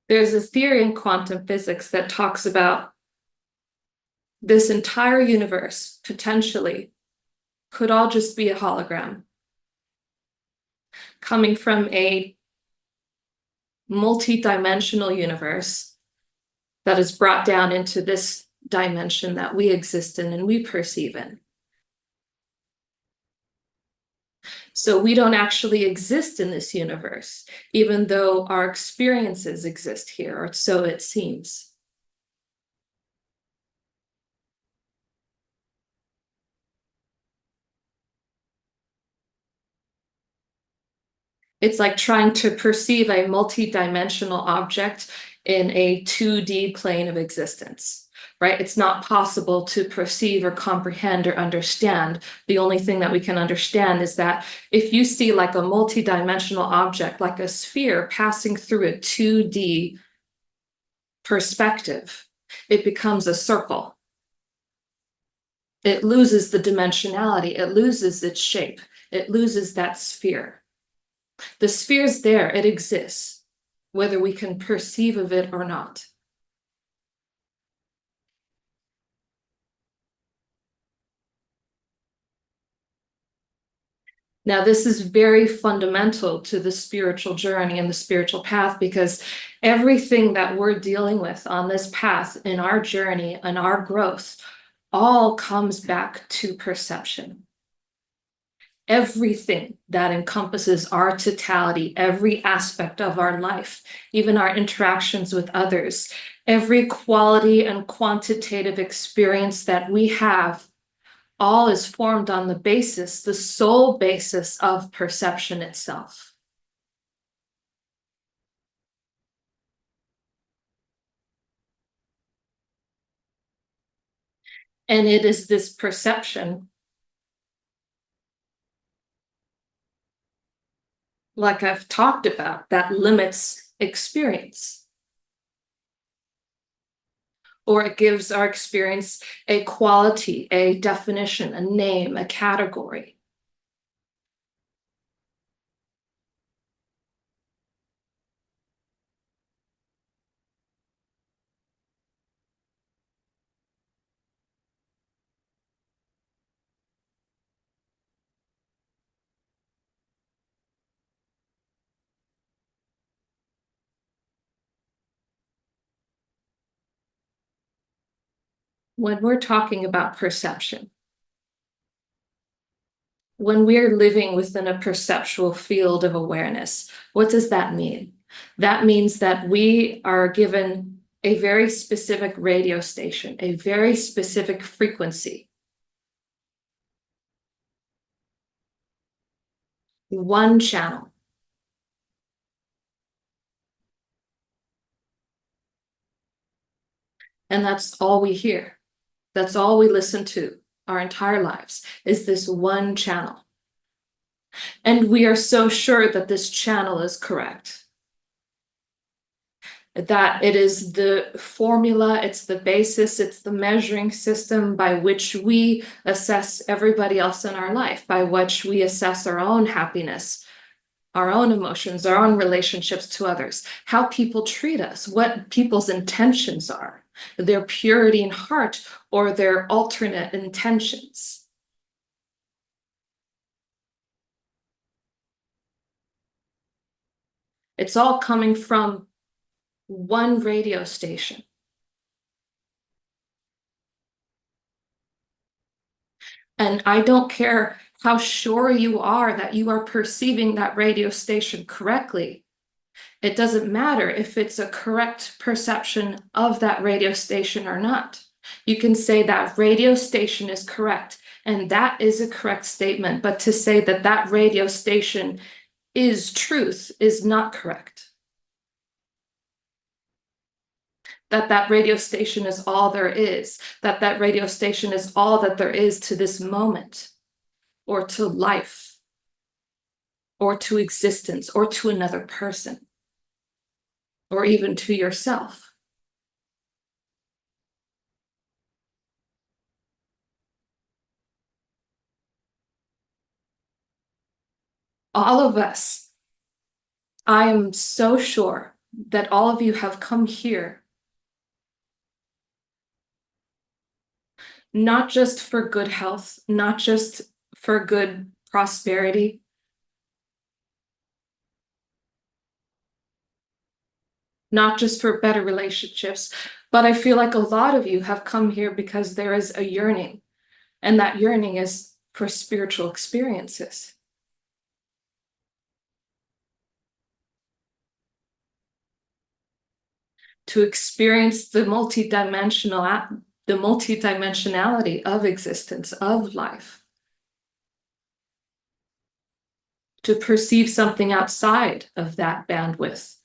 There's a theory in quantum physics that talks about this entire universe potentially could all just be a hologram coming from a multi-dimensional universe that is brought down into this dimension that we exist in and we perceive in. So we don't actually exist in this universe, even though our experiences exist here, or so it seems. It's like trying to perceive a multi-dimensional object in a 2D plane of existence, right? It's not possible to perceive or comprehend or understand. The only thing that we can understand is that if you see like a multi-dimensional object, like a sphere passing through a 2D perspective, it becomes a circle. It loses the dimensionality, it loses its shape, it loses that sphere. The sphere's there, it exists, whether we can perceive of it or not. Now, this is very fundamental to the spiritual journey and the spiritual path, because everything that we're dealing with on this path in our journey and our growth all comes back to perception. Everything that encompasses our totality, every aspect of our life, even our interactions with others, every quality and quantitative experience that we have, all is formed on the basis, the sole basis of perception itself. And it is this perception, like I've talked about, that limits experience. Or it gives our experience a quality, a definition, a name, a category. When we're talking about perception, when we're living within a perceptual field of awareness, what does that mean? That means that we are given a very specific radio station, a very specific frequency. One channel. And that's all we hear. That's all we listen to our entire lives, is this one channel. And we are so sure that this channel is correct, that it is the formula, it's the basis, it's the measuring system by which we assess everybody else in our life, by which we assess our own happiness, our own emotions, our own relationships to others, how people treat us, what people's intentions are, their purity in heart or their alternate intentions. It's all coming from one radio station. And I don't care how sure you are that you are perceiving that radio station correctly. It doesn't matter if it's a correct perception of that radio station or not. You can say that radio station is correct, and that is a correct statement. But to say that that radio station is truth is not correct. That radio station is all there is, that radio station is all that there is to this moment, or to life, or to existence, or to another person, or even to yourself. All of us, I am so sure that all of you have come here, not just for good health, not just for good prosperity, not just for better relationships, but I feel like a lot of you have come here because there is a yearning, and that yearning is for spiritual experiences. To experience the multidimensionality of existence, of life, to perceive something outside of that bandwidth.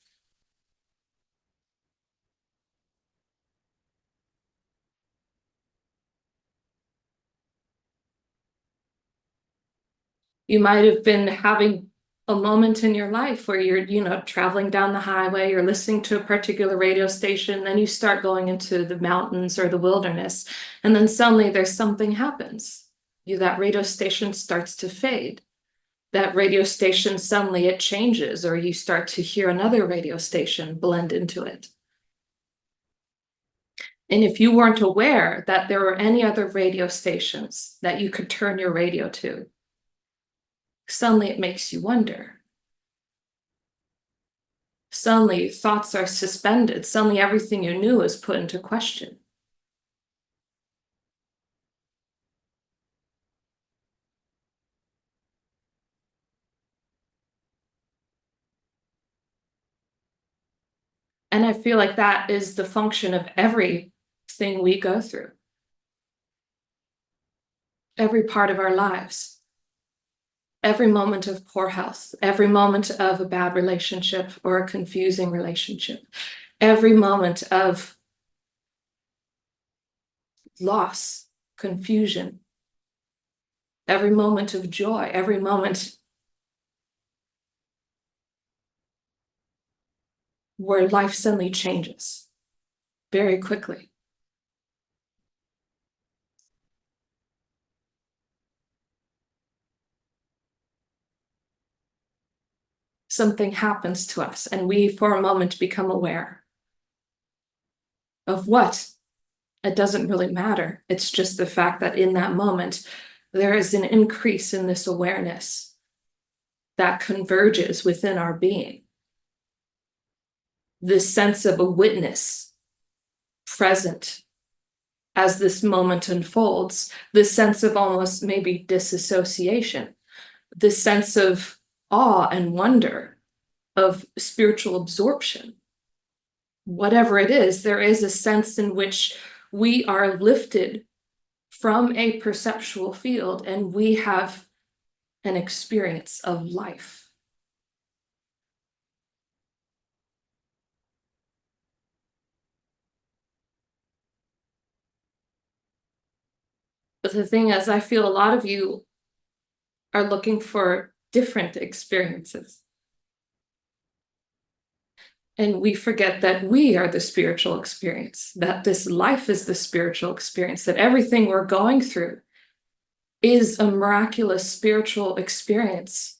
You might have been having a moment in your life where you're, traveling down the highway, you're listening to a particular radio station, then you start going into the mountains or the wilderness, and then suddenly there's something happens. That radio station starts to fade. That radio station, suddenly it changes, or you start to hear another radio station blend into it. And if you weren't aware that there were any other radio stations that you could turn your radio to, suddenly it makes you wonder. Suddenly thoughts are suspended. Suddenly everything you knew is put into question. And I feel like that is the function of everything we go through, every part of our lives, every moment of poor health, every moment of a bad relationship or a confusing relationship, every moment of loss, confusion, every moment of joy, every moment where life suddenly changes very quickly. Something happens to us and we, for a moment, become aware of what? It doesn't really matter. It's just the fact that in that moment, there is an increase in this awareness that converges within our being. This sense of a witness present as this moment unfolds, this sense of almost maybe disassociation, this sense of awe and wonder, of spiritual absorption. Whatever it is, there is a sense in which we are lifted from a perceptual field and we have an experience of life. But the thing is, I feel a lot of you are looking for different experiences. And we forget that we are the spiritual experience, that this life is the spiritual experience, that everything we're going through is a miraculous spiritual experience.